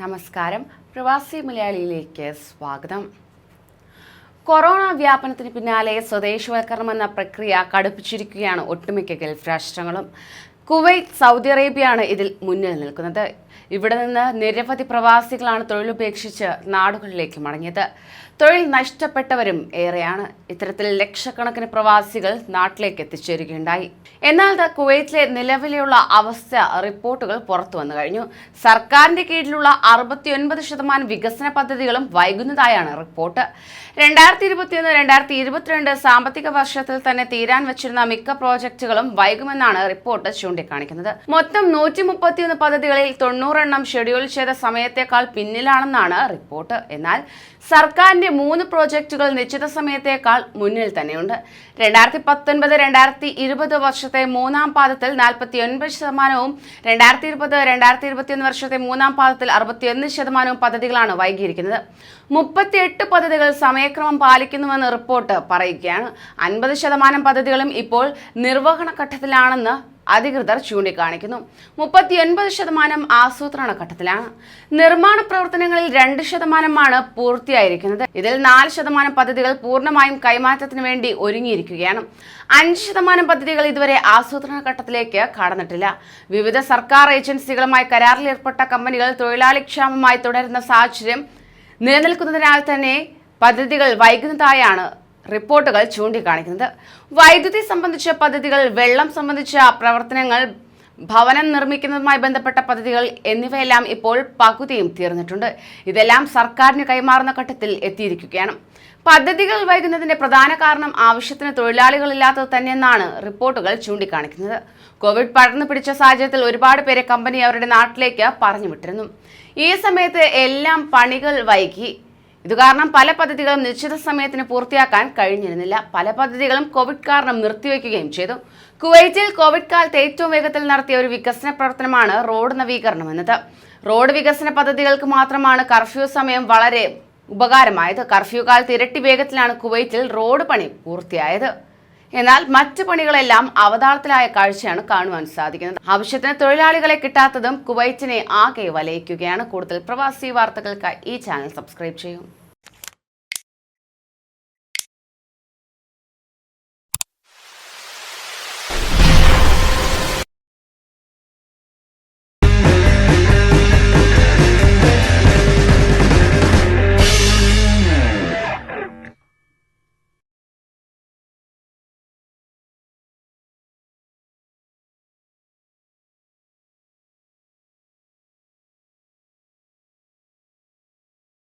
നമസ്കാരം. പ്രവാസി മലയാളിയിലേക്ക് സ്വാഗതം. കൊറോണ വ്യാപനത്തിന് പിന്നാലെ സ്വദേശവൽക്കരണം എന്ന പ്രക്രിയ കടുപ്പിച്ചിരിക്കുകയാണ് ഒട്ടുമിക്ക ഗൾഫ് രാഷ്ട്രങ്ങളും. കുവൈറ്റ്, സൗദി അറേബ്യയാണ് ഇതിൽ മുന്നിൽ നിൽക്കുന്നത്. ഇവിടെ നിന്ന് നിരവധി പ്രവാസികളാണ് തൊഴിലുപേക്ഷിച്ച് നാടുകളിലേക്ക് മടങ്ങിയത്. തൊഴിൽ നഷ്ടപ്പെട്ടവരും ഏറെയാണ്. ഇത്തരത്തിൽ ലക്ഷക്കണക്കിന് പ്രവാസികൾ നാട്ടിലേക്ക് എത്തിച്ചേരുകയുണ്ടായി. എന്നാൽ കുവൈറ്റിലെ നിലവിലുള്ള അവസ്ഥ റിപ്പോർട്ടുകൾ പുറത്തു വന്നു കഴിഞ്ഞു. സർക്കാരിന്റെ കീഴിലുള്ള 69% വികസന പദ്ധതികളും വൈകുന്നതായാണ് റിപ്പോർട്ട്. 2021-2022 സാമ്പത്തിക വർഷത്തിൽ തന്നെ തീരാൻ വച്ചിരുന്ന മിക്ക പ്രോജക്റ്റുകളും വൈകുമെന്നാണ് റിപ്പോർട്ട് ചൂണ്ടിക്കാണിക്കുന്നത്. മൊത്തം 131 പദ്ധതികളിൽ 90 ഷെഡ്യൂൾ ചെയ്ത സമയത്തേക്കാൾ പിന്നിലാണെന്നാണ് റിപ്പോർട്ട്. എന്നാൽ സർക്കാരിന്റെ 3 പ്രോജക്റ്റുകൾ നിശ്ചിത സമയത്തേക്കാൾ മുന്നിൽ തന്നെയുണ്ട്. 2019-2020 വർഷത്തെ മൂന്നാം പാദത്തിൽ 49%, 2020-2021 വർഷത്തെ മൂന്നാം പാദത്തിൽ 61% പദ്ധതികളാണ് വൈകിയിരിക്കുന്നത്. 38 പദ്ധതികൾ സമയക്രമം പാലിക്കുന്നുവെന്ന് റിപ്പോർട്ട് പറയുകയാണ്. 50% പദ്ധതികളും ഇപ്പോൾ നിർവഹണ ഘട്ടത്തിലാണെന്ന് അധികൃതർ ചൂണ്ടിക്കാണിക്കുന്നു. 39% ആസൂത്രണ ഘട്ടത്തിലാണ്. നിർമ്മാണ പ്രവർത്തനങ്ങളിൽ 2% പൂർത്തിയായിരിക്കുന്നത്. ഇതിൽ 4% പദ്ധതികൾ പൂർണ്ണമായും കൈമാറ്റത്തിന് വേണ്ടി ഒരുങ്ങിയിരിക്കുകയാണ്. 5% പദ്ധതികൾ ഇതുവരെ ആസൂത്രണ ഘട്ടത്തിലേക്ക് കടന്നിട്ടില്ല. വിവിധ സർക്കാർ ഏജൻസികളുമായി കരാറിൽ ഏർപ്പെട്ട കമ്പനികൾ തൊഴിലാളി ക്ഷാമമായി തുടരുന്ന സാഹചര്യം നിലനിൽക്കുന്നതിനാൽ തന്നെ പദ്ധതികൾ വൈകുന്നതായാണ് റിപ്പോർട്ടുകൾ ചൂണ്ടിക്കാണിക്കുന്നത്. വൈദ്യുതി സംബന്ധിച്ച പദ്ധതികൾ, വെള്ളം സംബന്ധിച്ച പ്രവർത്തനങ്ങൾ, ഭവനം നിർമ്മിക്കുന്നതുമായി ബന്ധപ്പെട്ട പദ്ധതികൾ എന്നിവയെല്ലാം ഇപ്പോൾ പകുതിയും തീർന്നിട്ടുണ്ട്. ഇതെല്ലാം സർക്കാരിന് കൈമാറുന്ന ഘട്ടത്തിൽ എത്തിയിരിക്കുകയാണ്. പദ്ധതികൾ വൈകുന്നതിന്റെ പ്രധാന കാരണം ആവശ്യത്തിന് തൊഴിലാളികളില്ലാത്തത് തന്നെയെന്നാണ് റിപ്പോർട്ടുകൾ ചൂണ്ടിക്കാണിക്കുന്നത്. കോവിഡ് പടർന്നു പിടിച്ച സാഹചര്യത്തിൽ ഒരുപാട് പേരെ കമ്പനി അവരുടെ നാട്ടിലേക്ക് പറഞ്ഞുവിട്ടിരുന്നു. ഈ സമയത്ത് എല്ലാം പണികൾ വൈകി. ഇതുകാരണം പല പദ്ധതികളും നിശ്ചിത സമയത്തിന് പൂർത്തിയാക്കാൻ കഴിഞ്ഞിരുന്നില്ല. പല പദ്ധതികളും കോവിഡ് കാരണം നിർത്തിവെക്കുകയും ചെയ്തു. കുവൈറ്റിൽ കോവിഡ് കാലത്ത് ഏറ്റവും വേഗത്തിൽ നടത്തിയ ഒരു വികസന പ്രവർത്തനമാണ് റോഡ് നവീകരണം എന്നത്. റോഡ് വികസന പദ്ധതികൾക്ക് മാത്രമാണ് കർഫ്യൂ സമയം വളരെ ഉപകാരമായത്. കർഫ്യൂ കാലത്ത് ഇരട്ടി വേഗത്തിലാണ് കുവൈറ്റിൽ റോഡ് പണി പൂർത്തിയായത്. എന്നാൽ മറ്റു പണികളെല്ലാം അവതാളത്തിലായ കാഴ്ചയാണ് കാണുവാൻ സാധിക്കുന്നത്. ആവശ്യത്തിന് തൊഴിലാളികളെ കിട്ടാത്തതും കുവൈറ്റിനെ ആകെ വലയിക്കുകയാണ്. കൂടുതൽ പ്രവാസി വാർത്തകൾക്കായി ഈ ചാനൽ സബ്സ്ക്രൈബ് ചെയ്യും.